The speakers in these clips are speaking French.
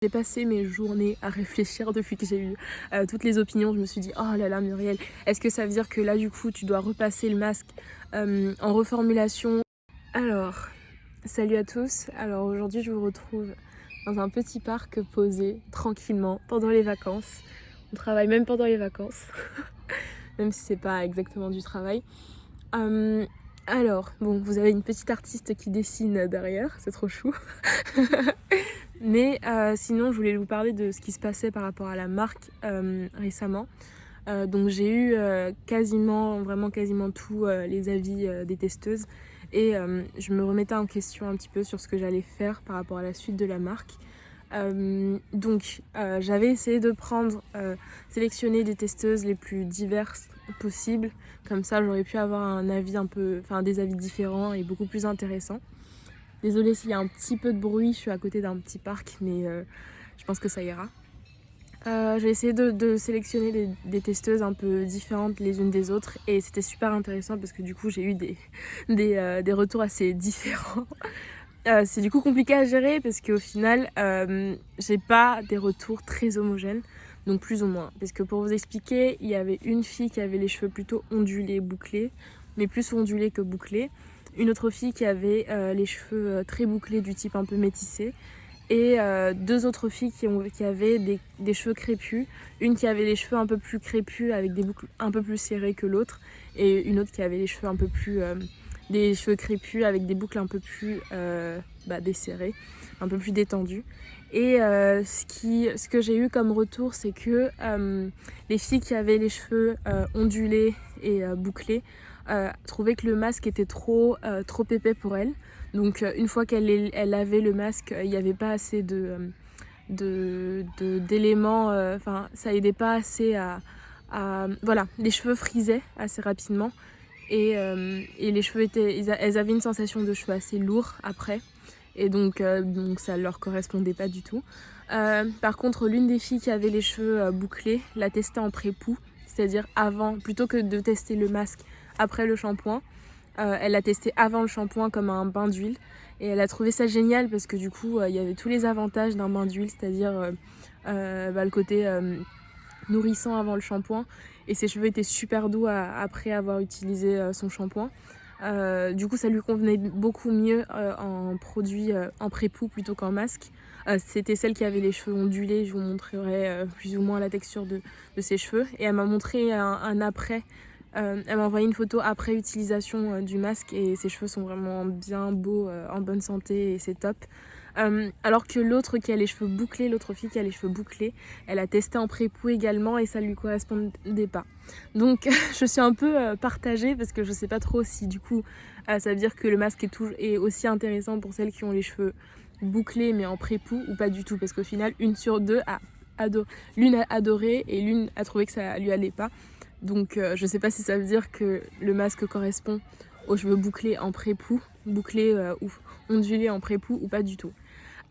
J'ai passé mes journées à réfléchir depuis que j'ai eu toutes les opinions. Je me suis dit, oh là là Muriel, est-ce que ça veut dire que là du coup tu dois repasser le masque en reformulation? Alors, salut à tous. Alors aujourd'hui je vous retrouve dans un petit parc posé tranquillement pendant les vacances. On travaille même pendant les vacances, même si c'est pas exactement du travail. Alors, bon, vous avez une petite artiste qui dessine derrière, c'est trop chou. Mais sinon, je voulais vous parler de ce qui se passait par rapport à la marque récemment. Donc j'ai eu quasiment tous les avis des testeuses et je me remettais en question un petit peu sur ce que j'allais faire par rapport à la suite de la marque. Donc j'avais essayé de sélectionner des testeuses les plus diverses possibles, comme ça j'aurais pu avoir un avis des avis différents et beaucoup plus intéressants. Désolée s'il y a un petit peu de bruit, je suis à côté d'un petit parc, mais je pense que ça ira. J'ai essayé de sélectionner des testeuses un peu différentes les unes des autres et c'était super intéressant parce que du coup j'ai eu des retours assez différents. C'est du coup compliqué à gérer parce qu'au final j'ai pas des retours très homogènes, donc plus ou moins. Parce que pour vous expliquer, il y avait une fille qui avait les cheveux plutôt ondulés, bouclés, mais plus ondulés que bouclés. Une autre fille qui avait les cheveux très bouclés du type un peu métissé. Et deux autres filles qui avaient des cheveux crépus. Une qui avait les cheveux un peu plus crépus avec des boucles un peu plus serrées que l'autre. Et une autre qui avait les cheveux un peu plus... des cheveux crépus avec des boucles un peu plus desserrées, un peu plus détendues. Et ce que j'ai eu comme retour, c'est que les filles qui avaient les cheveux ondulés et bouclés trouvaient que le masque était trop épais pour elles. Donc une fois qu'elle avait le masque, il n'y avait pas assez d'éléments, ça aidait pas assez voilà, les cheveux frisaient assez rapidement et les cheveux elles avaient une sensation de cheveux assez lourds après et donc ça leur correspondait pas du tout. Par contre, l'une des filles qui avait les cheveux bouclés l'a testé en pré-poux, c'est-à-dire avant, plutôt que de tester le masque après le shampoing. Elle l'a testé avant le shampoing comme un bain d'huile et elle a trouvé ça génial parce que du coup il y avait tous les avantages d'un bain d'huile, c'est-à-dire le côté nourrissant avant le shampoing et ses cheveux étaient super doux après avoir utilisé son shampoing. Du coup ça lui convenait beaucoup mieux en produit en pré-poux plutôt qu'en masque. C'était celle qui avait les cheveux ondulés, je vous montrerai plus ou moins la texture de ses cheveux et elle m'a montré un après. Elle m'a envoyé une photo après utilisation du masque et ses cheveux sont vraiment bien beaux, en bonne santé et c'est top. Alors que l'autre qui a les cheveux bouclés, l'autre fille qui a les cheveux bouclés, elle a testé en pré-poux également et ça lui correspondait pas. Donc je suis un peu partagée parce que je sais pas trop si du coup ça veut dire que le masque est aussi intéressant pour celles qui ont les cheveux bouclés mais en pré-poux ou pas du tout, parce qu'au final une sur deux l'une a adoré et l'une a trouvé que ça lui allait pas. Donc je sais pas si ça veut dire que le masque correspond aux cheveux bouclés en pré-poux, bouclés ou ondulés en pré-poux ou pas du tout.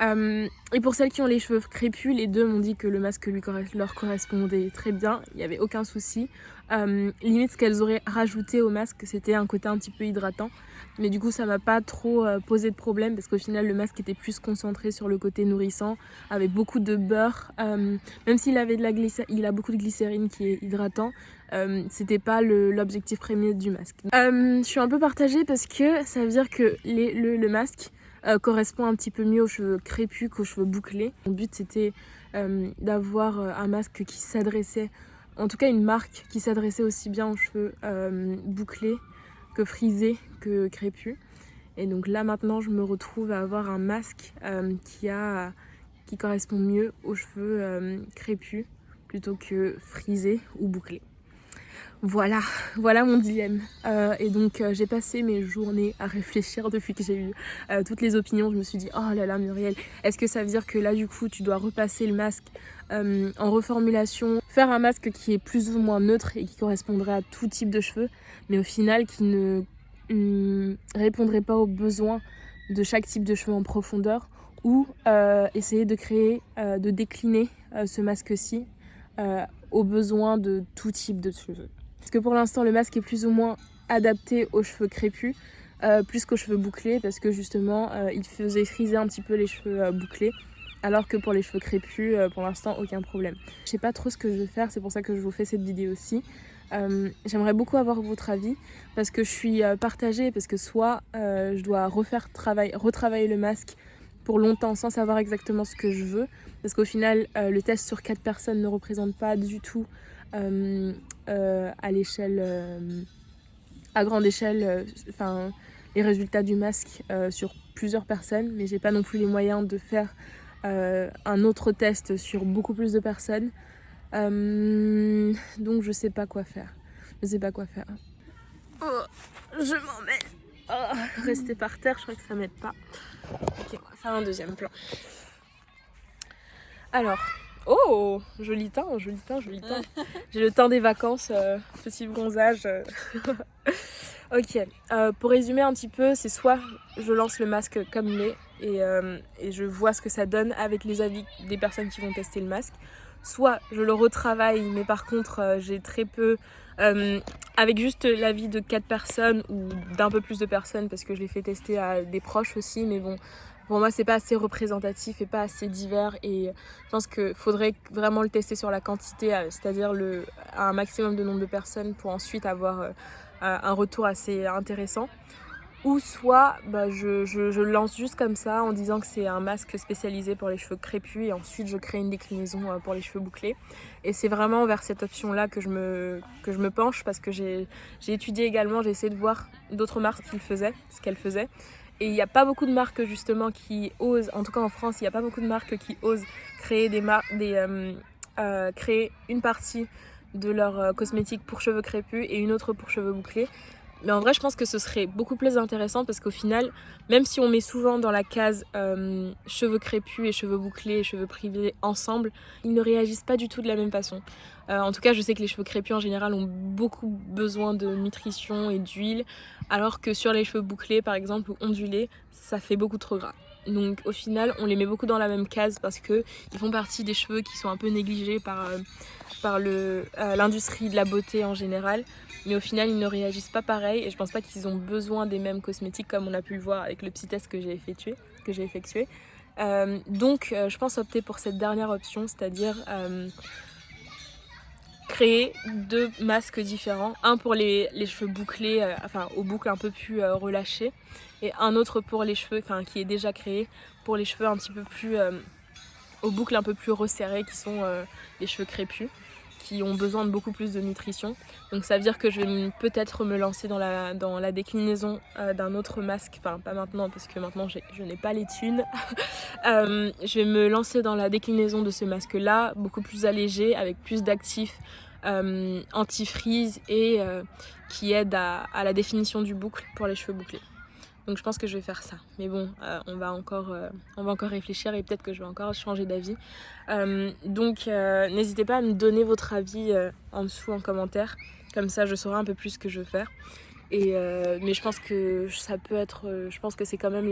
Et pour celles qui ont les cheveux crépus, les deux m'ont dit que le masque leur correspondait très bien, il n'y avait aucun souci. Limite ce qu'elles auraient rajouté au masque, c'était un côté un petit peu hydratant. Mais du coup ça m'a pas trop posé de problème parce qu'au final le masque était plus concentré sur le côté nourrissant, avec beaucoup de beurre. Même s'il avait il a beaucoup de glycérine qui est hydratant, c'était pas l'objectif premier du masque. Je suis un peu partagée parce que ça veut dire que le masque correspond un petit peu mieux aux cheveux crépus qu'aux cheveux bouclés. Mon but c'était d'avoir un masque qui s'adressait, en tout cas une marque qui s'adressait aussi bien aux cheveux bouclés que frisés que crépus. Et donc là maintenant je me retrouve à avoir un masque qui correspond mieux aux cheveux crépus plutôt que frisés ou bouclés. Voilà mon dilemme. Et donc j'ai passé mes journées à réfléchir depuis que j'ai eu toutes les opinions. Je me suis dit, oh là là Muriel, est-ce que ça veut dire que là du coup tu dois repasser le masque en reformulation, faire un masque qui est plus ou moins neutre et qui correspondrait à tout type de cheveux, mais au final qui ne répondrait pas aux besoins de chaque type de cheveux en profondeur, ou essayer de décliner ce masque-ci aux besoins de tout type de cheveux. Parce que pour l'instant le masque est plus ou moins adapté aux cheveux crépus plus qu'aux cheveux bouclés, parce que justement il faisait friser un petit peu les cheveux bouclés Alors que pour les cheveux crépus, pour l'instant, aucun problème. Je sais pas trop ce que je vais faire, c'est pour ça que je vous fais cette vidéo aussi. J'aimerais beaucoup avoir votre avis parce que je suis partagée, parce que soit je dois retravailler le masque pour longtemps sans savoir exactement ce que je veux, parce qu'au final le test sur 4 personnes ne représente pas du tout à l'échelle, à grande échelle, les résultats du masque sur plusieurs personnes, mais j'ai pas non plus les moyens de faire un autre test sur beaucoup plus de personnes. Donc je sais pas quoi faire. Oh, je m'en mets. Oh, rester par terre, je crois que ça m'aide pas. Ok, on va faire un deuxième plan. Alors, oh, joli teint. J'ai le teint des vacances, petit bronzage. Ok, pour résumer un petit peu, c'est soit je lance le masque comme il est et je vois ce que ça donne avec les avis des personnes qui vont tester le masque, soit je le retravaille, mais par contre j'ai très peu, avec juste l'avis de 4 personnes ou d'un peu plus de personnes parce que je l'ai fait tester à des proches aussi, mais bon, pour moi c'est pas assez représentatif et pas assez divers et je pense qu'il faudrait vraiment le tester sur la quantité, c'est-à-dire un maximum de nombre de personnes pour ensuite avoir un retour assez intéressant. Ou soit je le lance juste comme ça en disant que c'est un masque spécialisé pour les cheveux crépus et ensuite je crée une déclinaison pour les cheveux bouclés. Et c'est vraiment vers cette option là que je me penche parce que j'ai étudié également, j'ai essayé de voir d'autres marques ce qu'elles faisaient. Et il n'y a pas beaucoup de marques justement qui osent, en tout cas en France, il n'y a pas beaucoup de marques qui osent créer créer une partie de leur cosmétique pour cheveux crépus et une autre pour cheveux bouclés. Mais en vrai, je pense que ce serait beaucoup plus intéressant parce qu'au final, même si on met souvent dans la case cheveux crépus et cheveux bouclés et cheveux privés ensemble, ils ne réagissent pas du tout de la même façon. En tout cas, je sais que les cheveux crépus en général ont beaucoup besoin de nutrition et d'huile, alors que sur les cheveux bouclés par exemple ou ondulés, ça fait beaucoup trop gras. Donc au final, on les met beaucoup dans la même case parce qu'ils font partie des cheveux qui sont un peu négligés par l'industrie de la beauté en général. Mais au final, ils ne réagissent pas pareil et je pense pas qu'ils ont besoin des mêmes cosmétiques comme on a pu le voir avec le petit test que j'ai effectué. Donc je pense opter pour cette dernière option, c'est-à-dire créer 2 masques différents. Un pour les cheveux bouclés, aux boucles un peu plus relâchées, et un autre pour les cheveux, qui est déjà créé, pour les cheveux un petit peu plus aux boucles un peu plus resserrées qui sont les cheveux crépus, qui ont besoin de beaucoup plus de nutrition. Donc ça veut dire que je vais peut-être me lancer dans la déclinaison d'un autre masque, pas maintenant parce que maintenant je n'ai pas les thunes. Je vais me lancer dans la déclinaison de ce masque là, beaucoup plus allégé, avec plus d'actifs anti-frizz et qui aide à la définition du boucle pour les cheveux bouclés. Donc je pense que je vais faire ça. Mais bon, on va encore réfléchir et peut-être que je vais encore changer d'avis. Donc n'hésitez pas à me donner votre avis en dessous en commentaire. Comme ça, je saurai un peu plus ce que je veux faire. Mais je pense que ça peut être... je pense que c'est quand même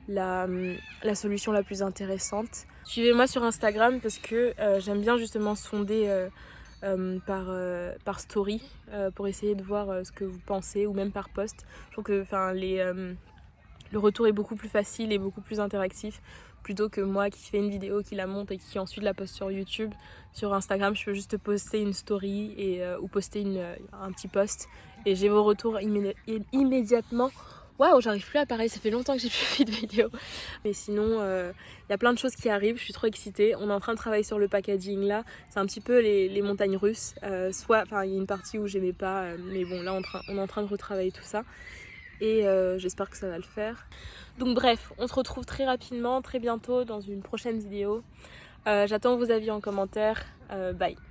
la solution la plus intéressante. Suivez-moi sur Instagram parce que j'aime bien justement sonder... par story pour essayer de voir ce que vous pensez ou même par post. Je trouve que le retour est beaucoup plus facile et beaucoup plus interactif plutôt que moi qui fais une vidéo, qui la monte et qui ensuite la poste sur YouTube. Sur Instagram, je peux juste poster une story ou poster un petit post et j'ai vos retours immédiatement. Waouh, j'arrive plus à parler, ça fait longtemps que j'ai plus fait de vidéo. Mais sinon, y a plein de choses qui arrivent, je suis trop excitée. On est en train de travailler sur le packaging là. C'est un petit peu les montagnes russes. Il y a une partie où j'aimais pas, mais bon, là on est en train de retravailler tout ça. Et j'espère que ça va le faire. Donc bref, on se retrouve très rapidement, très bientôt dans une prochaine vidéo. J'attends vos avis en commentaire. Bye.